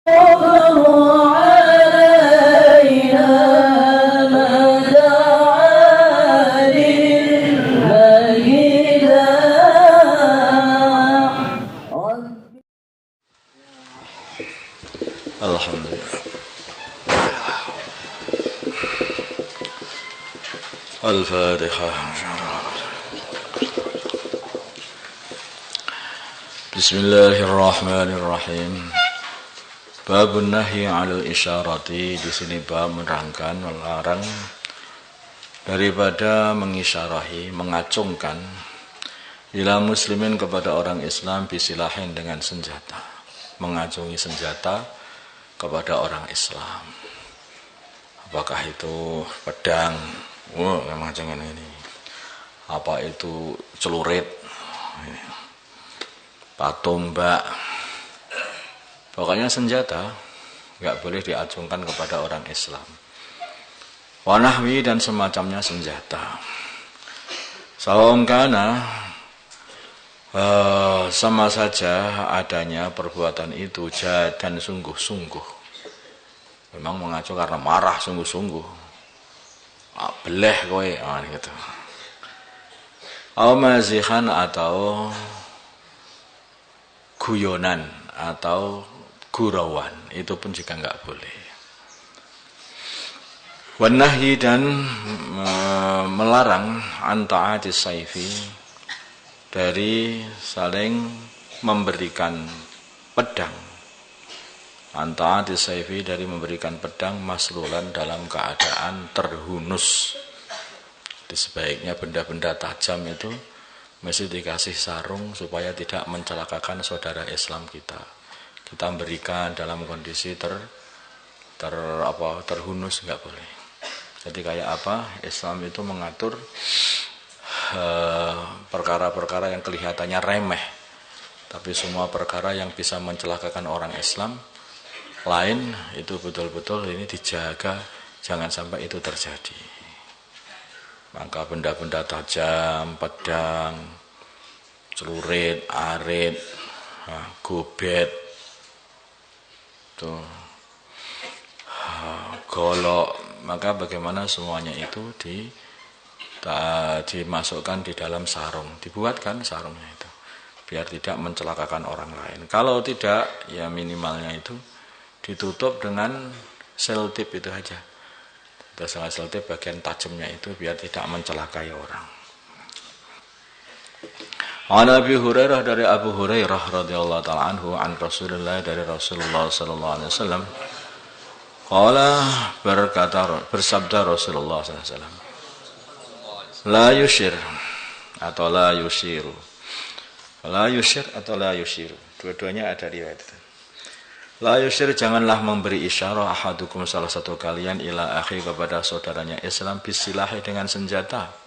Al-Fatihah. Bismillahirrahmanirrahim. Babun nahyi 'alal isyarati, di sini bab menerangkan melarang daripada mengisyarahi, mengacungkan ila muslimin kepada orang Islam bisilahin dengan senjata, mengacungi senjata kepada orang Islam. Apakah itu pedang, macam ini, apa itu celurit, patombak, pokoknya senjata nggak boleh diacungkan kepada orang Islam. Wanahwi dan semacamnya senjata. Sawangkana sama saja adanya perbuatan itu dan sungguh-sungguh. Memang mengacung karena marah sungguh-sungguh. Beleh kowe, gitu. Mazihan atau guyonan atau gurauan, itu pun juga nggak boleh. Wanahyi dan melarang anta'atis saifi, dari saling memberikan pedang. Anta'atis saifi, dari memberikan pedang maslulan dalam keadaan terhunus. Jadi sebaiknya benda-benda tajam itu mesti dikasih sarung supaya tidak mencelakakan saudara Islam kita. Kita berikan dalam kondisi terhunus, nggak boleh. Jadi kayak apa? Islam itu mengatur perkara-perkara yang kelihatannya remeh, tapi semua perkara yang bisa mencelakakan orang Islam lain itu betul-betul ini dijaga, jangan sampai itu terjadi. Maka benda-benda tajam, pedang, celurit, arit, gobet, golok, maka bagaimana semuanya itu dimasukkan di dalam sarung, dibuatkan sarungnya itu biar tidak mencelakakan orang lain. Kalau tidak, ya minimalnya itu ditutup dengan selotip itu aja. Dengan selotip bagian tajamnya itu biar tidak mencelakai orang. An Abi Hurairah, dari Abu Hurairah radhiyallahu ta'ala anhu, an Rasulullah, dari Rasulullah sallallahu alaihi wasallam. Qala, bersabda Rasulullah sallallahu alaihi wasallam, la yushir atau la yushiru. La yushir atau la yushiru, dua-duanya ada riwayat itu. La yushir, janganlah memberi isyarah ahadukum, salah satu kalian, ila akhi, kepada saudaranya Islam, bisilahi, dengan senjata.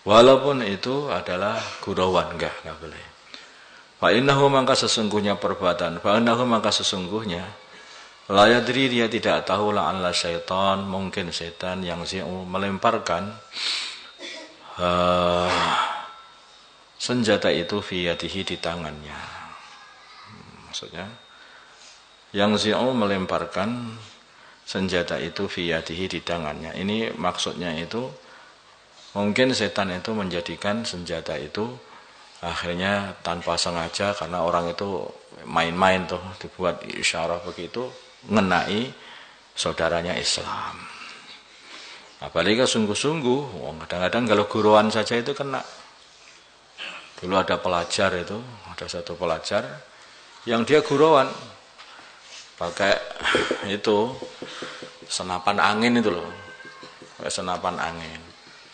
Walaupun itu adalah gurauan, enggak boleh. Fa'innahu, maka sesungguhnya la yadri, dia tidak tahu, la'alla syaitan, mungkin setan, yang melemparkan senjata itu fi yadihi, di tangannya. Maksudnya yang melemparkan senjata itu fi yadihi, di tangannya. Ini maksudnya itu mungkin setan itu menjadikan senjata itu akhirnya tanpa sengaja, karena orang itu main-main tuh, dibuat isyarah begitu, ngenai saudaranya Islam. Apalagi sungguh-sungguh, kadang-kadang kalau gurauan saja itu kena. Dulu ada satu pelajar yang dia gurauan pakai itu senapan angin itu loh, pakai senapan angin.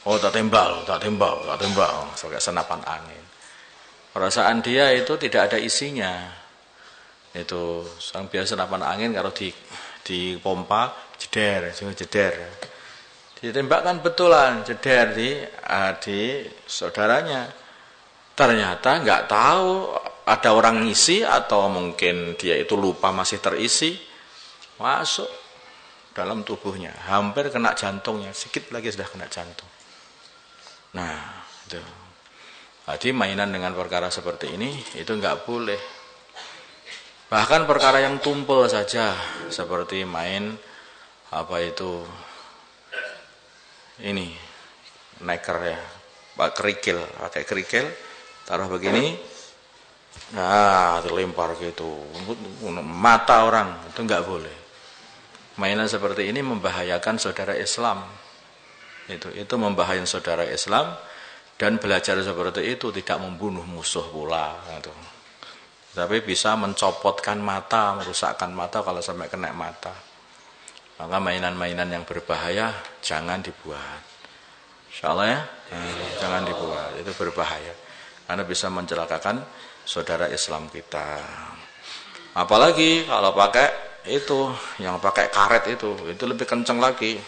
Tak tembak, pakai senapan angin. Perasaan dia itu tidak ada isinya. Itu sang biasa senapan angin kalau di pompa jeder. Ditembakkan betulan, jeder di saudaranya. Ternyata nggak tahu ada orang ngisi, atau mungkin dia itu lupa masih terisi, masuk dalam tubuhnya, hampir kena jantungnya, sedikit lagi sudah kena jantung. Nah, itu. Jadi mainan dengan perkara seperti ini itu nggak boleh. Bahkan perkara yang tumpel saja seperti main ini neker ya, kerikil, pakai kerikil, taruh begini, nah terlempar gitu, mata orang, itu nggak boleh. Mainan seperti ini membahayakan saudara Islam, itu membahayakan saudara Islam, dan belajar seperti itu tidak membunuh musuh pula, gitu. Tapi bisa mencopotkan mata, merusakkan mata kalau sampai kena mata. Maka mainan-mainan yang berbahaya jangan dibuat. Insyaallah ya, jangan dibuat, itu berbahaya. Karena bisa mencelakakan saudara Islam kita. Apalagi kalau pakai itu, yang pakai karet itu lebih kenceng lagi.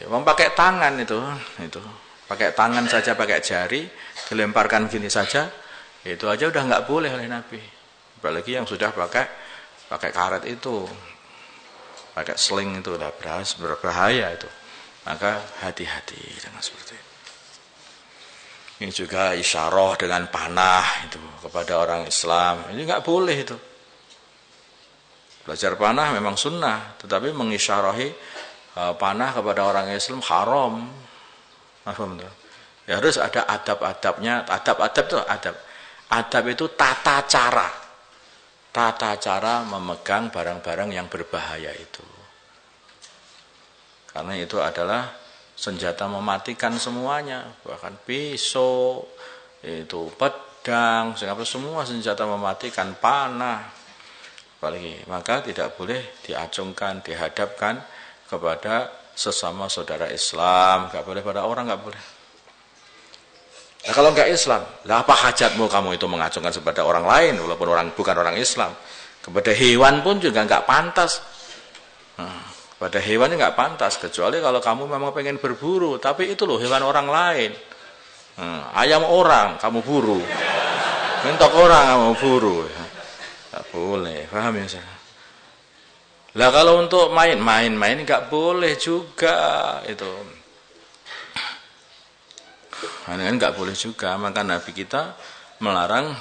Memang pakai tangan itu. Pakai tangan saja, pakai jari, dilemparkan gini saja, itu aja udah nggak boleh oleh Nabi. Apalagi yang sudah pakai karet itu, pakai sling itu udah berbahaya itu. Maka hati-hati dengan seperti itu. Ini juga isyarah dengan panah itu kepada orang Islam, ini nggak boleh itu. Belajar panah memang sunnah, tetapi mengisyarahi panah kepada orang Islam haram. Ya harus ada adab-adabnya. Adab-adab itu adab itu tata cara memegang barang-barang yang berbahaya itu, karena itu adalah senjata mematikan semuanya, bahkan pisau itu, pedang, semua senjata mematikan, panah apalagi. Maka tidak boleh diacungkan, dihadapkan kepada sesama saudara Islam, nggak boleh pada orang, nggak boleh. Nah, kalau nggak Islam, lah apa hajatmu kamu itu mengacungkan kepada orang lain, walaupun bukan orang Islam? Kepada hewan pun juga nggak pantas. Pada hewan nggak pantas, kecuali kalau kamu memang pengen berburu, tapi itu loh hewan orang lain. Ayam orang kamu buru, mentok orang kamu buru, nggak boleh, paham ya saya? Lah kalau untuk main nggak boleh juga itu. Kan nggak boleh juga, maka Nabi kita melarang,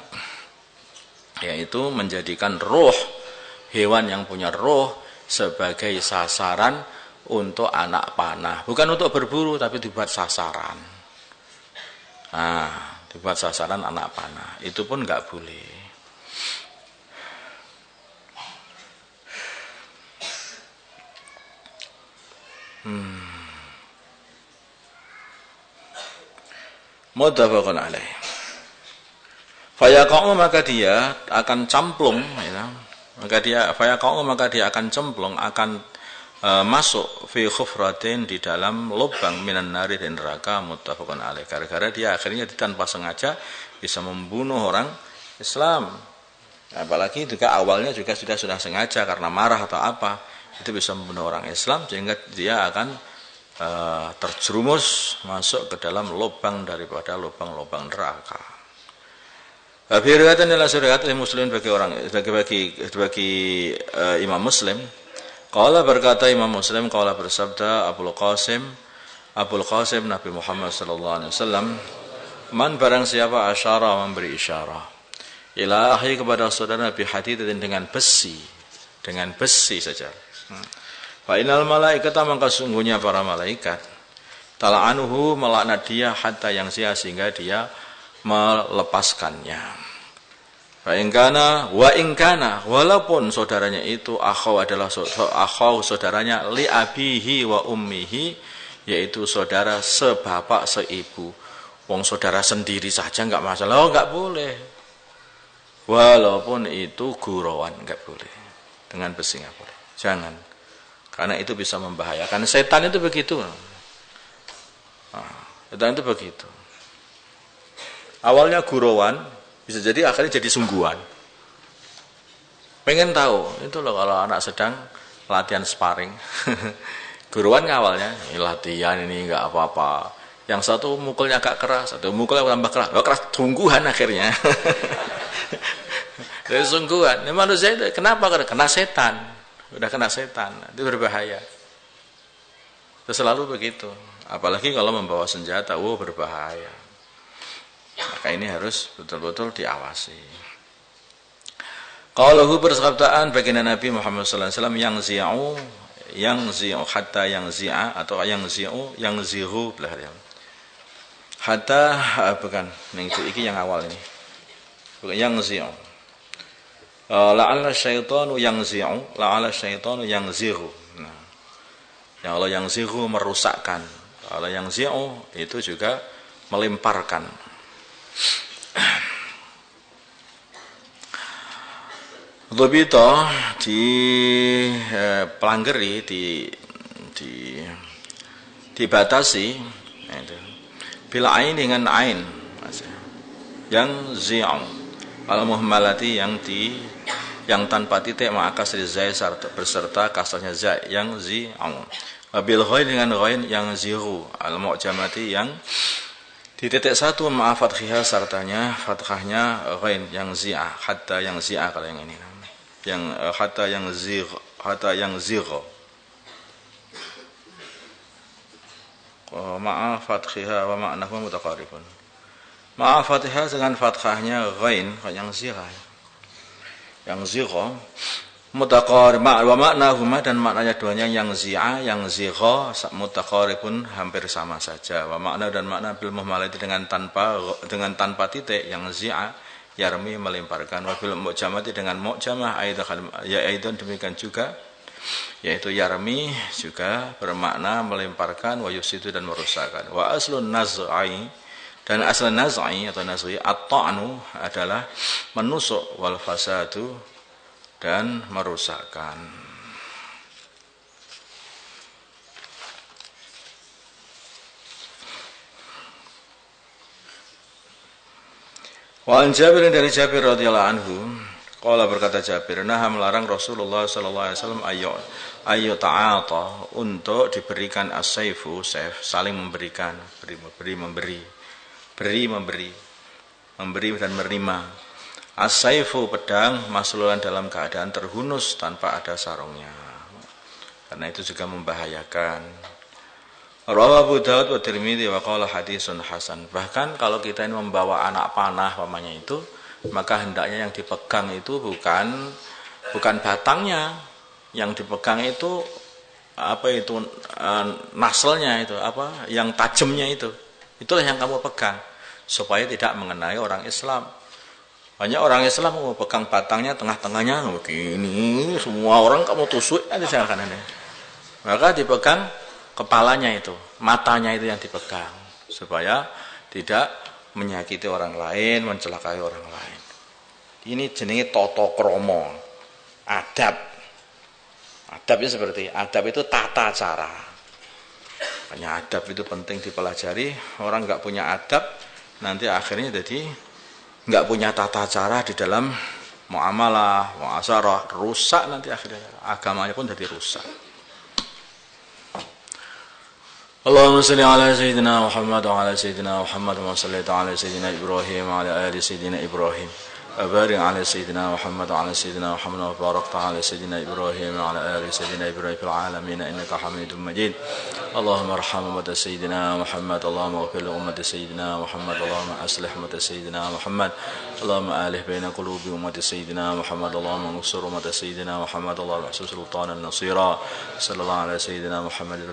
yaitu menjadikan roh, hewan yang punya roh sebagai sasaran untuk anak panah. Bukan untuk berburu, tapi dibuat sasaran. Dibuat sasaran anak panah. Itu pun nggak boleh. Muttafaqun alaih. Fayaqa'u, maka dia akan camplung, ya. Maka dia akan cemplung, akan masuk fi khufratin, di dalam lubang minan nari, dan neraka. Muttafaqun alaih. Gara-gara dia akhirnya tanpa sengaja bisa membunuh orang Islam. Apalagi juga awalnya juga sudah sengaja karena marah atau apa, itu bisa membunuh orang Islam, sehingga dia akan terjerumus masuk ke dalam lubang daripada lubang-lubang neraka. Riwayatan dalam riwayat Muslim bagi Imam Muslim, qala, berkata Imam Muslim, qala, bersabda Abul Qasim Nabi Muhammad sallallahu alaihi wasallam, man, barang siapa asyara, memberi isyarah, ila akhi, kepada saudara, bi hadidatin, dengan besi saja. Fa innal malaikata, maka sungguhnya para malaikat, tala'anuhu, melaknat dia, hatta yang sia, sehingga dia melepaskannya. Fa ingkana wa ingkana, walaupun saudaranya itu akhau, adalah akhau, saudaranya, li abihi wa ummihi, yaitu saudara sebapak seibu. Wong saudara sendiri saja enggak masalah, enggak boleh. Walaupun itu gurauan, enggak boleh. Dengan besi enggak boleh. Jangan. Karena itu bisa membahayakan. Setan itu begitu. Setan itu begitu. Awalnya gurauan, bisa jadi akhirnya jadi sungguhan. Pengen tahu, itu loh kalau anak sedang latihan sparring. Gurauan awalnya, latihan ini enggak apa-apa. Yang satu mukulnya agak keras, satu mukulnya tambah keras. Keras sungguhan akhirnya. Dari sungguhan. Ini manusia itu kenapa? Kena setan. Udah kena setan, itu berbahaya. Itu selalu begitu. Apalagi kalau membawa senjata, berbahaya. Maka ini harus betul-betul diawasi. Qalahu bersabdaan baginda Nabi Muhammad sallallahu alaihi wasallam yang zi'u hatta yang zi'a atau yang zi'u belah ya. Hatta bukan ning iki yang awal ini. Bukan yang zi'u. La'alla syaitanu yang zi'u, la'alla syaitanu yang zi'u. Nah. Yang Allah yang zi'u merusakkan. Kalau yang zi'u itu juga melemparkan. Dhobito pelanggaри dibatasi bila ain dengan ain yang zi'u al muhmalati yang tanpa titik ma'akasri zai berserta kasrahnya zai yang zi'u bil ghain dengan ghain yang zi'u al mu'jamati yang di titik satu maaf fathah sertanya fathahnya ghain yang zi'a hatta yang zi'a kalau yang ini yang hatta yang zigha maaf fathah wa ma'nahu mutaqaribun maaf fathah dengan fathahnya ghain yang zigha mutaqarib wa ma'nahuma dan maknanya duanya yang zi'a yang zigha mutaqaribun hampir sama saja wa makna dan makna bil muhmalati dengan tanpa titik yang zi'a yarmi melemparkan wa bil mu'jamati dengan mu'jamah aidan demikian juga yaitu yarmi juga bermakna melemparkan wa yusitu dan merusakkan wa aslun naz'i dan asal naz'i atau naz'i at-ta'nu adalah menusuk wal fasadu dan merusakkan. Wa an Jabir dari Jabir radhiyallahu anhu, qala berkata Jabir, nah melarang Rasulullah sallallahu alaihi wasallam ayo ta'ata untuk diberikan as-saifu, saif saling memberikan, memberi dan menerima. As-saifu pedang maslulan dalam keadaan terhunus tanpa ada sarungnya. Karena itu juga membahayakan. Rawahu Abu Daud wa Tirmidzi wa qala hadisun hasan. Bahkan kalau kita ini membawa anak panah pamannya itu, maka hendaknya yang dipegang itu bukan batangnya, yang dipegang itu naselnya itu yang tajamnya itu. Itulah yang kamu pegang supaya tidak mengenai orang Islam. Banyak orang Islam mau pegang batangnya, tengah-tengahnya begini, semua orang kamu tusuk aja jangan aneh. Maka dipegang kepalanya itu, matanya itu yang dipegang supaya tidak menyakiti orang lain, mencelakai orang lain. Ini jenenge tata krama, adab. Adabnya seperti adab itu tata cara. Makanya adab itu penting dipelajari. Orang nggak punya adab nanti akhirnya jadi nggak punya tata cara di dalam muamalah, muasyarah, rusak nanti akhirnya agamanya pun jadi rusak. Allahumma salli ala sayyidina Muhammad wa ala sayyidina Muhammad wa sallaita ala sayyidina Ibrahim wa ala ali sayyidina Ibrahim wa barik ala sayyidina Muhammad wa ala sayyidina Muhammad wa barakta ala sayyidina Ibrahim wa ala ali sayyidina Ibrahim fil alamin innaka Hamidum Majid. Allahumma arham ummata sayyidina Muhammad, Allahumma ighfir li ummati sayyidina Muhammad, Allahumma aslih ummata sayyidina Muhammad, Allahumma alih baina qulubi ummati sayyidina Muhammad, Allahumma ansur ummata sayyidina Muhammad, Allahumma ahsin sultanan nasira. Sallallahu ala sayyidina Muhammad.